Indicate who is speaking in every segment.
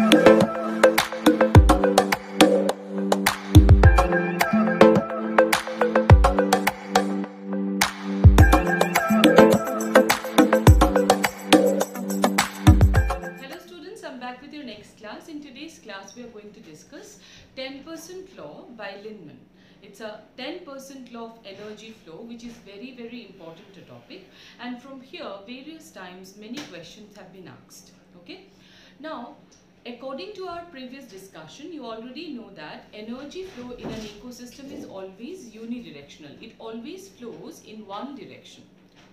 Speaker 1: In today's class, we are going to discuss 10% law by Linnemann. It's a 10% law of energy flow, which is very, very important topic. And from here, various times, many questions have been asked. Okay. Now, according to our previous discussion, you already know that energy flow in an ecosystem is always unidirectional. It always flows in one direction.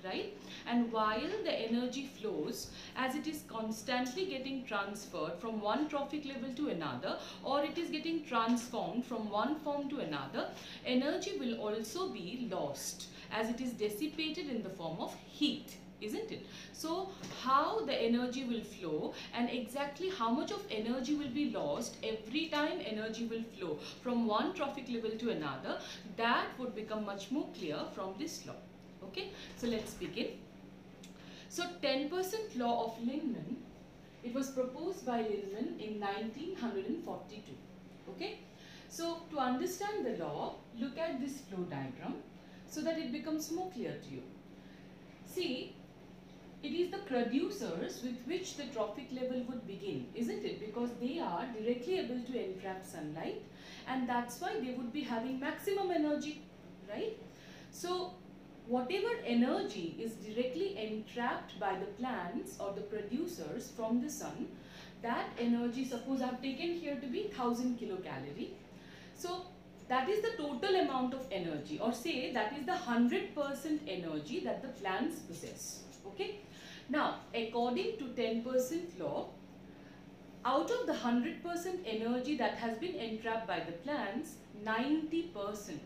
Speaker 1: Right? And while the energy flows, as it is constantly getting transferred from one trophic level to another, or it is getting transformed from one form to another, energy will also be lost as it is dissipated in the form of heat, isn't it? So how the energy will flow and exactly how much of energy will be lost every time energy will flow from one trophic level to another, that would become much more clear from this law. Okay, so let's begin. So 10% law of Linnemann, it was proposed by Linnemann in 1942. Okay, so to understand the law, look at this flow diagram so that it becomes more clear to you. See, it is the producers with which the trophic level would begin, isn't it? Because they are directly able to entrap sunlight, and that's why they would be having maximum energy, right? So whatever energy is directly entrapped by the plants or the producers from the sun, that energy, suppose I have taken here to be 1000 kilocalorie. So that is the total amount of energy, or say that is the 100% energy that the plants possess. Okay. Now, according to 10% law, out of the 100% energy that has been entrapped by the plants, 90%.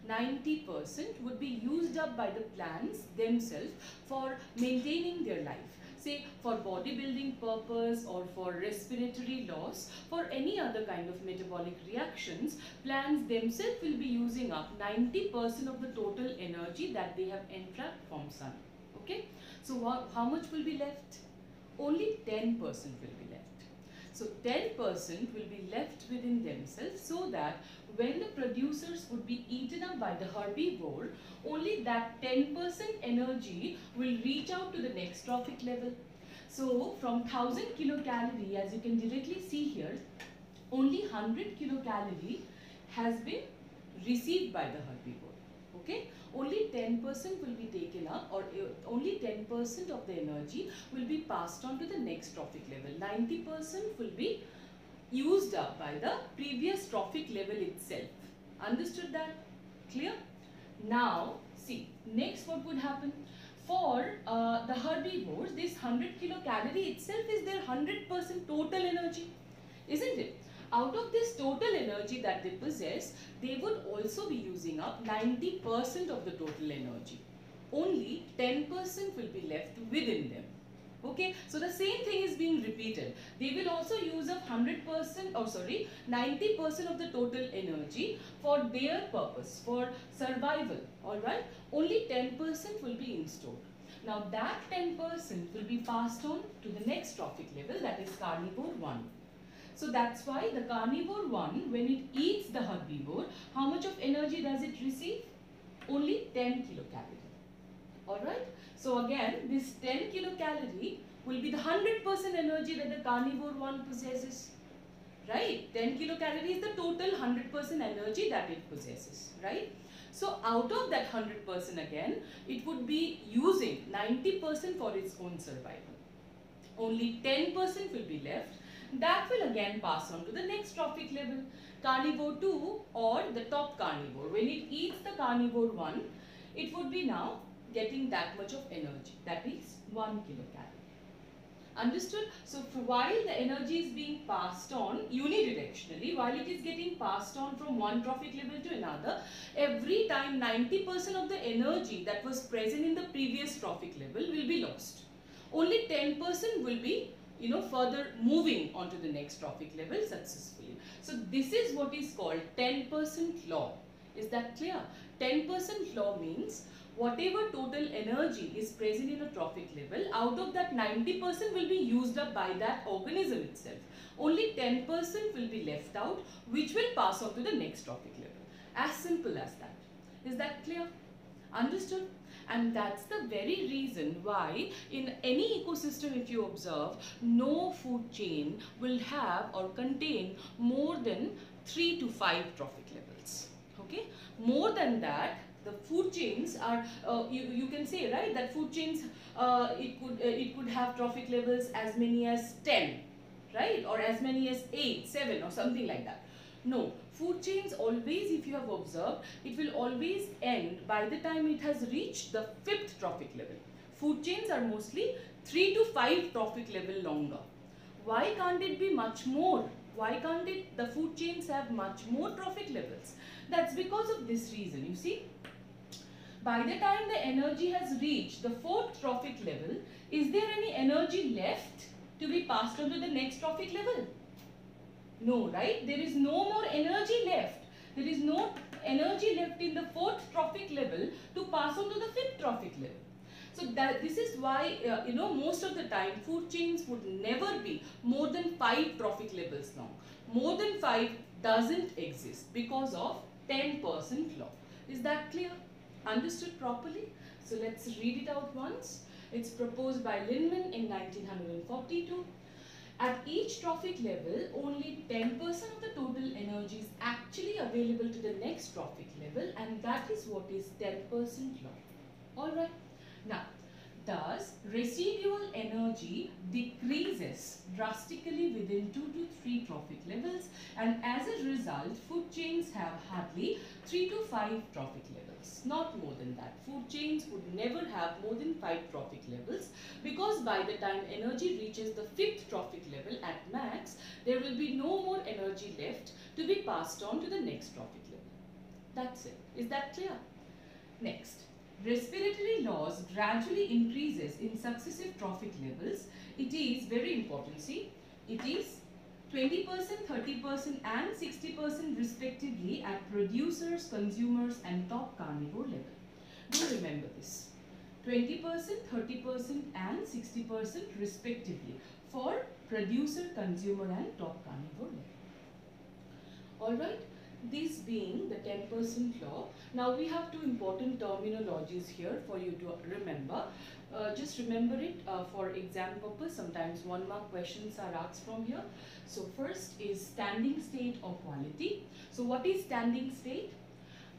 Speaker 1: 90% would be used up by the plants themselves for maintaining their life. Say for bodybuilding purpose or for respiratory loss, for any other kind of metabolic reactions, plants themselves will be using up 90% of the total energy that they have entrapped from sun. Okay, so how much will be left? Only 10% will be left. So 10% will be left within themselves, so that when the producers would be eaten up by the herbivore, only that 10% energy will reach out to the next trophic level. So from 1000 kilocalorie, as you can directly see here, only 100 kilocalorie has been received by the herbivore. Okay, only 10% will be taken up, or only 10% of the energy will be passed on to the next trophic level. 90% will be used up by the previous trophic level itself. Understood that? Clear? Now, see, next what would happen? For the herbivores, this 100 kilocalorie itself is their 100% total energy, isn't it? Out of this total energy that they possess, they would also be using up 90% of the total energy. Only 10% will be left within them. Okay, so the same thing is being repeated. They will also use up 90% of the total energy for their purpose, for survival. Alright, only 10% will be installed. Now that 10% will be passed on to the next trophic level, that is carnivore 1. So that's why the carnivore 1, when it eats the herbivore, how much of energy does it receive? Only 10 kilocalorie. Alright. So again, this 10 kilocalorie will be the 100% energy that the carnivore 1 possesses. Right? 10 kilocalorie is the total 100% energy that it possesses. Right? So out of that 100% again, it would be using 90% for its own survival. Only 10% will be left. That will again pass on to the next trophic level, carnivore 2 or the top carnivore. When it eats the carnivore 1, it would be now getting that much of energy, that is 1 kilocalorie. Understood? So while the energy is being passed on unidirectionally, while it is getting passed on from one trophic level to another, every time 90% of the energy that was present in the previous trophic level will be lost. Only 10% will be further moving on to the next trophic level successfully. So this is what is called 10% law. Is that clear? 10% law means whatever total energy is present in a trophic level, out of that 90% will be used up by that organism itself. Only 10% will be left out, which will pass on to the next trophic level. As simple as that. Is that clear? Understood? And that's the very reason why in any ecosystem, if you observe, no food chain will have or contain more than 3 to 5 trophic levels. Okay? More than that, the food chains are, you can say, right, that food chains, it could have trophic levels as many as 10, right, or as many as 8, 7 or something like that. No, food chains always, if you have observed, it will always end by the time it has reached the 5th trophic level. Food chains are mostly 3 to 5 trophic level longer. Why can't it be much more? Why can't the food chains have much more trophic levels? That's because of this reason, you see. By the time the energy has reached the 4th trophic level, is there any energy left to be passed on to the next trophic level? No, right? There is no more energy left. There is no energy left in the 4th trophic level to pass on to the 5th trophic level. So this is why, most of the time food chains would never be more than 5 trophic levels long. More than 5 doesn't exist because of 10% law. Is that clear? Understood properly? So let's read it out once. It's proposed by Linnemann in 1942. At each trophic level, only 10% of the total energy is actually available to the next trophic level, and that is what is 10% law. Alright. Now, thus residual energy decreases drastically within 2 to 3 trophic levels, and as a result, food chains have hardly 3 to 5 trophic levels, not more than that. Food chains would never have more than 5 trophic levels, because by the time energy reaches the 5th trophic level at max, there will be no more energy left to be passed on to the next trophic level. That's it. Is that clear? Next. Respiratory loss gradually increases in successive trophic levels. It is very important. See, it is 20%, 30% and 60% respectively at producers, consumers and top carnivore level. Do remember this. 20%, 30% and 60% respectively for producer, consumer and top carnivore level. Alright. This being the 10% law. Now we have two important terminologies here for you to remember. Just remember it for exam purpose. Sometimes 1 mark questions are asked from here. So first is standing state or quality. So what is standing state?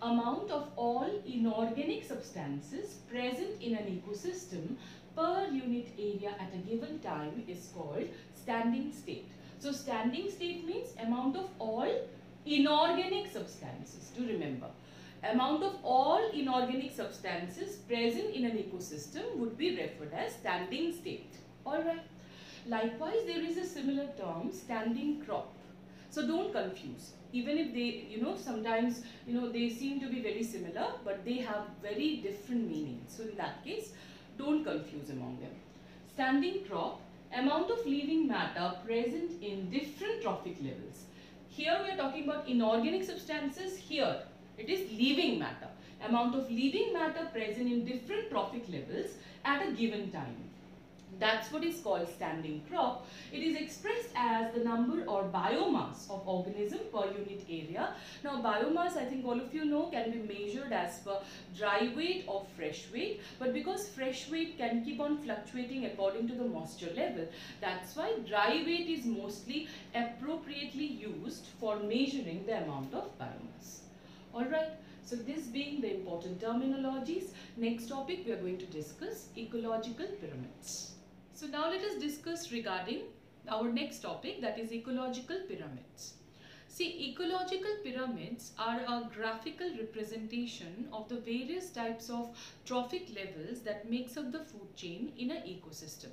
Speaker 1: Amount of all inorganic substances present in an ecosystem per unit area at a given time is called standing state. So standing state means amount of all inorganic substances. To remember, amount of all inorganic substances present in an ecosystem would be referred as standing state. Alright. Likewise, there is a similar term, standing crop. So don't confuse. Even if they, sometimes, they seem to be very similar, but they have very different meanings. So in that case, don't confuse among them. Standing crop, amount of living matter present in different trophic levels. Here we are talking about inorganic substances. Here it is living matter. Amount of living matter present in different trophic levels at a given time. That's what is called standing crop. It is expressed as the number or biomass of organism per unit area. Now biomass, I think all of you know, can be measured as per dry weight or fresh weight. But because fresh weight can keep on fluctuating according to the moisture level, that's why dry weight is mostly appropriately used for measuring the amount of biomass. Alright. So this being the important terminologies, next topic we are going to discuss ecological pyramids. So now let us discuss regarding our next topic, that is ecological pyramids. See, ecological pyramids are a graphical representation of the various types of trophic levels that makes up the food chain in an ecosystem.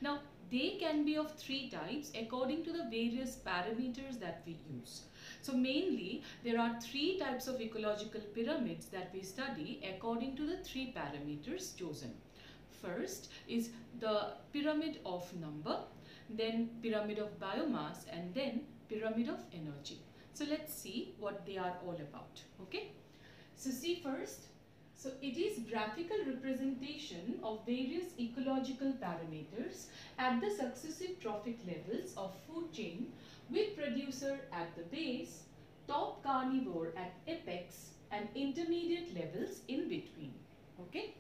Speaker 1: Now, they can be of 3 types according to the various parameters that we use. So mainly, there are 3 types of ecological pyramids that we study according to the 3 parameters chosen. First is the pyramid of number, then pyramid of biomass, and then pyramid of energy. So let's see what they are all about. Okay. So see first, so it is graphical representation of various ecological parameters at the successive trophic levels of food chain, with producer at the base, top carnivore at apex, and intermediate levels in between. Okay.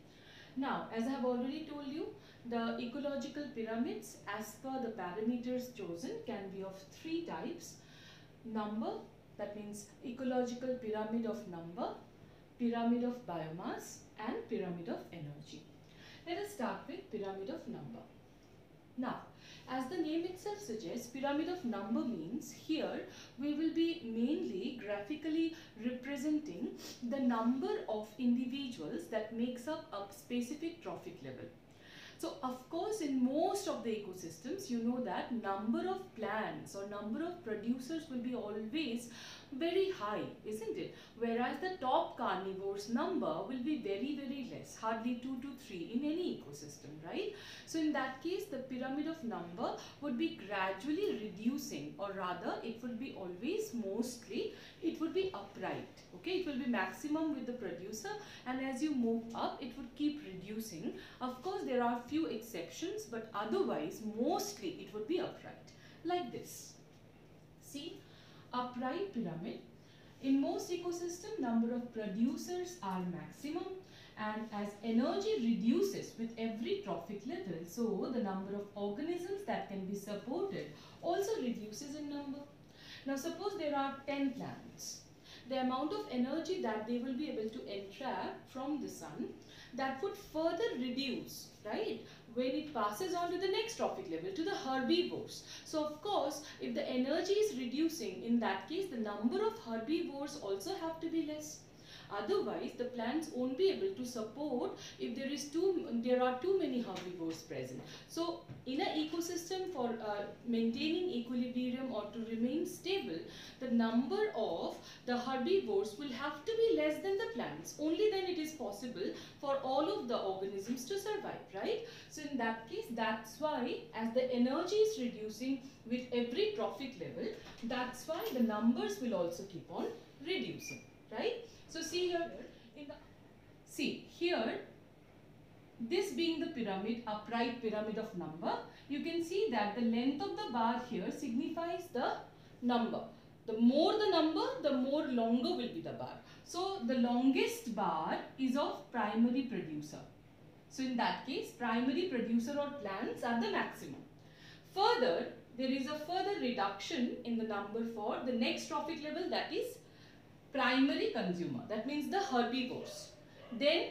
Speaker 1: Now, as I have already told you, the ecological pyramids as per the parameters chosen can be of three types. Number, that means ecological pyramid of number, pyramid of biomass, and pyramid of energy. Let us start with pyramid of number. Now, as the name itself suggests, pyramid of number means here we will be mainly graphically representing the number of individuals that makes up a specific trophic level. So of course, in most of the ecosystems, you know that number of plants or number of producers will be always very high, isn't it? Whereas the top carnivores number will be very less, hardly 2 to 3 in any ecosystem, right? So in that case, the pyramid of number would be gradually reducing, or rather it would be always mostly, it would be upright. Okay, it will be maximum with the producer, and as you move up, it would keep reducing. Of course, there are few exceptions, but otherwise, mostly it would be upright, like this. See, upright pyramid. In most ecosystems, number of producers are maximum, and as energy reduces with every trophic level, so the number of organisms that can be supported also reduces in number. Now, suppose there are 10 plants. The amount of energy that they will be able to entrap from the sun, that would further reduce, right, when it passes on to the next trophic level, to the herbivores. So of course, if the energy is reducing, in that case the number of herbivores also have to be less. Otherwise, the plants won't be able to support if there are too many herbivores present. So, in an ecosystem, for maintaining equilibrium or to remain stable, the number of the herbivores will have to be less than the plants. Only then it is possible for all of the organisms to survive, right? So, in that case, that's why as the energy is reducing with every trophic level, that's why the numbers will also keep on reducing, right? So see here, this being the pyramid, upright pyramid of number, you can see that the length of the bar here signifies the number. The more the number, the more longer will be the bar. So the longest bar is of primary producer. So in that case, primary producer or plants are the maximum. Further, there is a further reduction in the number for the next trophic level, that is primary consumer, that means the herbivores. Then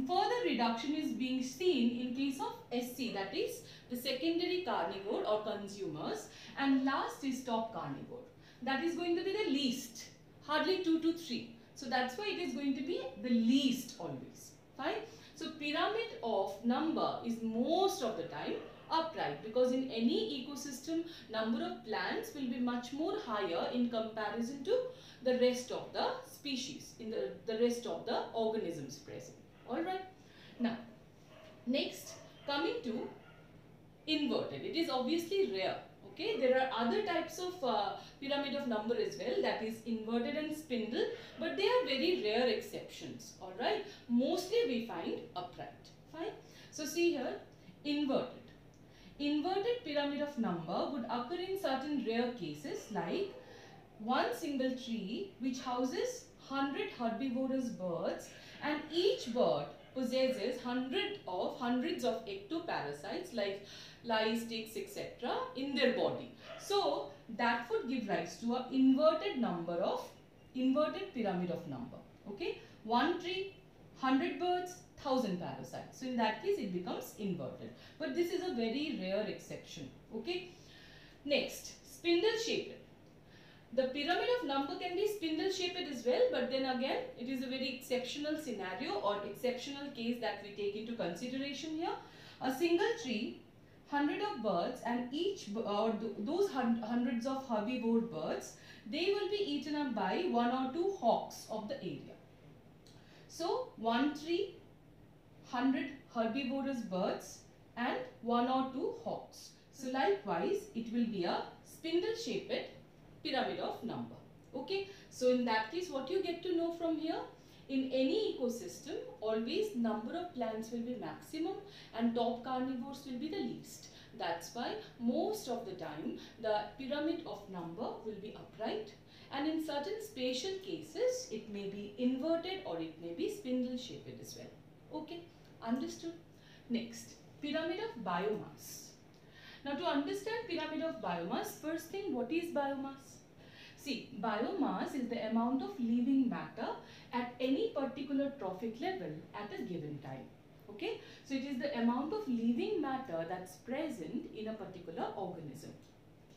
Speaker 1: further reduction is being seen in case of SC, that is the secondary carnivore or consumers, and last is top carnivore. That is going to be the least, hardly 2 to 3. So that's why it is going to be the least always. Fine. So pyramid of number is most of the time upright, because in any ecosystem, number of plants will be much more higher in comparison to the rest of the species, in the rest of the organisms present. Alright. Now, next, coming to inverted. It is obviously rare. Okay, there are other types of pyramid of number as well, that is inverted and spindle, but they are very rare exceptions. Alright. Mostly we find upright. Fine. So see here, inverted. Inverted pyramid of number would occur in certain rare cases, like one single tree which houses 100 herbivorous birds, and each bird possesses hundreds of ectoparasites like lice, ticks, etc. in their body. So that would give rise to an inverted pyramid of number. Okay, one tree, 100 birds, 1000 parasites. So in that case it becomes inverted. But this is a very rare exception. Okay. Next, spindle shaped. The pyramid of number can be spindle shaped as well, but then again it is a very exceptional scenario or exceptional case that we take into consideration here. A single tree, 100 of birds, and those hundreds of herbivore birds, they will be eaten up by 1 or 2 hawks of the area. So one tree, 100 herbivorous birds, and 1 or 2 hawks. So likewise, it will be a spindle shaped pyramid of number. Okay. So in that case, what you get to know from here? In any ecosystem, always number of plants will be maximum and top carnivores will be the least. That's why most of the time the pyramid of number will be upright, and in certain special cases it may be inverted or it may be spindle shaped as well. Okay, understood? Next, pyramid of biomass. Now to understand pyramid of biomass, first thing, what is biomass? See, biomass is the amount of living matter at any particular trophic level at a given time. Okay, so it is the amount of living matter that's present in a particular organism.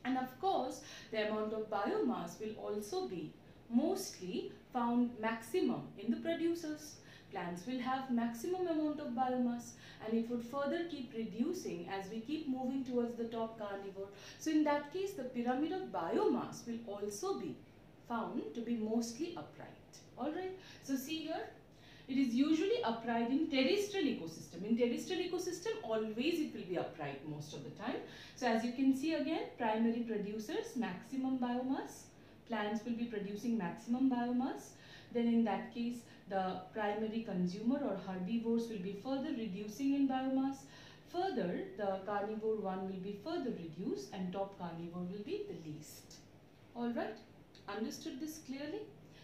Speaker 1: And of course, the amount of biomass will also be mostly found maximum in the producers. Plants will have maximum amount of biomass, and it would further keep reducing as we keep moving towards the top carnivore. So in that case, the pyramid of biomass will also be found to be mostly upright. Alright, so see here, it is usually upright in terrestrial ecosystem. In terrestrial ecosystem, always it will be upright most of the time. So as you can see again, primary producers, maximum biomass. Plants will be producing maximum biomass. Then in that case, the primary consumer or herbivores will be further reducing in biomass. Further, the carnivore one will be further reduced and top carnivore will be the least. Alright, understood this clearly?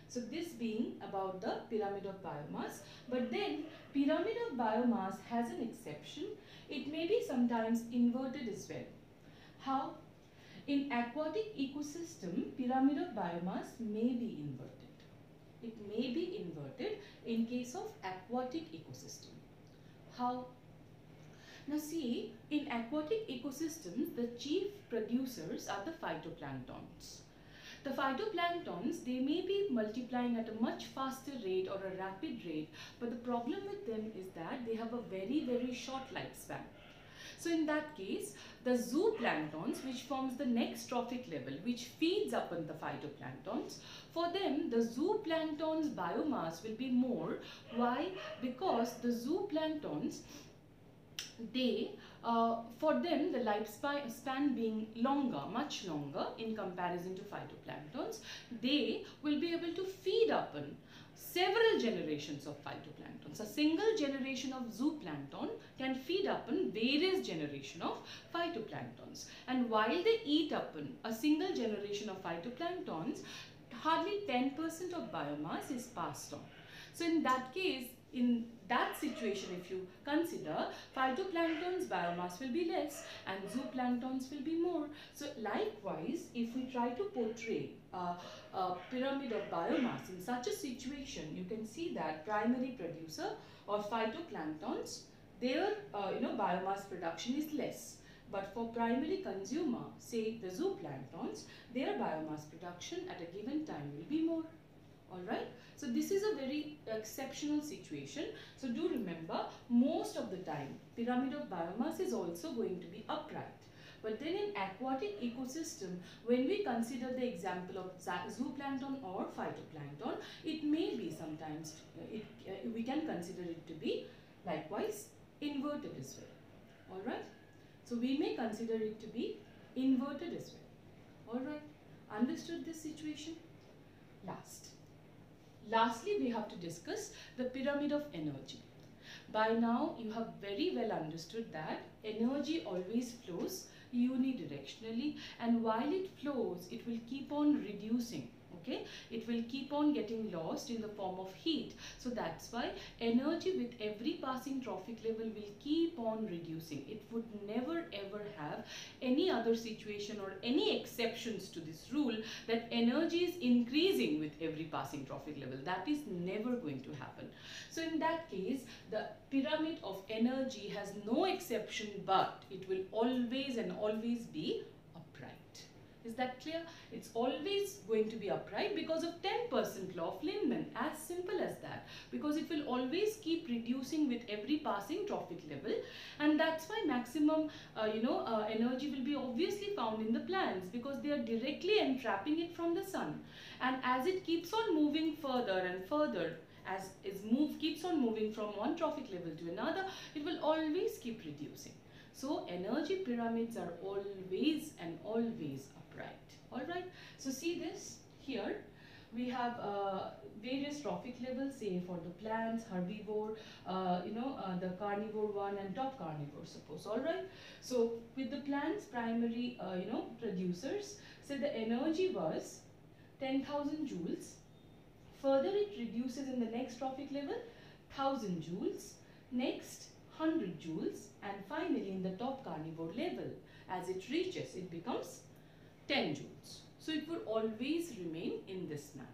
Speaker 1: So this being about the pyramid of biomass, but then pyramid of biomass has an exception. It may be sometimes inverted as well. How? In aquatic ecosystem, pyramid of biomass may be inverted. It may be inverted in case of aquatic ecosystem. How? Now see, in aquatic ecosystems, the chief producers are the phytoplanktons. The phytoplanktons, they may be multiplying at a much faster rate or a rapid rate, but the problem with them is that they have a very short lifespan. So in that case, the zooplanktons, which forms the next trophic level, which feeds upon the phytoplanktons, for them the zooplanktons biomass will be more. Why? Because the zooplanktons, they for them the lifespan being longer, much longer in comparison to phytoplanktons, they will be able to feed upon several generations of phytoplanktons. A single generation of zooplankton can feed upon various generations of phytoplanktons, and while they eat upon a single generation of phytoplanktons, hardly 10% of biomass is passed on. So in that case, in that situation, if you consider, phytoplanktons biomass will be less and zooplanktons will be more. So likewise, if we try to portray a pyramid of biomass in such a situation, you can see that primary producer or phytoplanktons, their biomass production is less. But for primary consumer, say the zooplanktons, their biomass production at a given time will be more. Alright, so this is a very exceptional situation. So do remember, most of the time pyramid of biomass is also going to be upright. But then in aquatic ecosystem, when we consider the example of zooplankton or phytoplankton, it may be sometimes, we can consider it to be likewise inverted as well. Alright, so we may consider it to be inverted as well. Alright, understood this situation? Lastly, we have to discuss the pyramid of energy. By now, you have very well understood that energy always flows unidirectionally, and while it flows, it will keep on reducing. Okay, it will keep on getting lost in the form of heat. So that's why energy with every passing trophic level will keep on reducing. It would never ever have any other situation or any exceptions to this rule that energy is increasing with every passing trophic level. That is never going to happen. So in that case, the pyramid of energy has no exception, but it will always and always be upright. Is that clear? It's always going to be upright because of 10% law of Lindman. As simple as that. Because it will always keep reducing with every passing trophic level, and that's why maximum energy will be obviously found in the plants, because they are directly entrapping it from the sun. And as it keeps on moving further and further, as keeps on moving from one trophic level to another, it will always keep reducing. So energy pyramids are always and always upright. Alright, so see this here. we have various trophic levels, say for the plants, herbivore, the carnivore one and top carnivore, suppose. All right. So with the plants, primary, producers, say the energy was 10,000 joules. Further, it reduces in the next trophic level, 1000 joules. Next, 100 joules. And finally, in the top carnivore level, as it reaches, it becomes 10 joules. So it would always remain in this manner.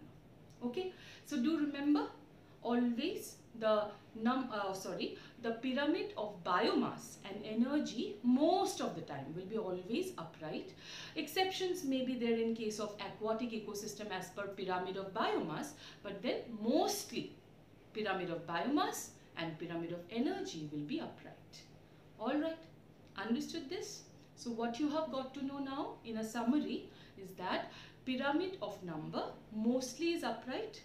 Speaker 1: Okay. So do remember, always the pyramid of biomass and energy most of the time will be always upright. Exceptions may be there in case of aquatic ecosystem as per pyramid of biomass, but then mostly pyramid of biomass and pyramid of energy will be upright. All right, understood this? So what you have got to know now in a summary is that pyramid of number mostly is upright,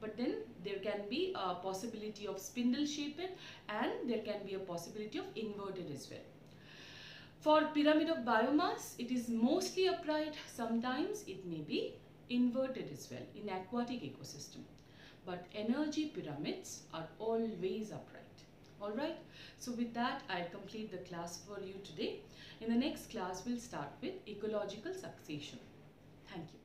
Speaker 1: but then there can be a possibility of spindle shaped and there can be a possibility of inverted as well. For pyramid of biomass, it is mostly upright. Sometimes it may be inverted as well in aquatic ecosystem. But energy pyramids are always upright. Alright, so with that I complete the class for you today. In the next class we'll start with ecological succession. Thank you.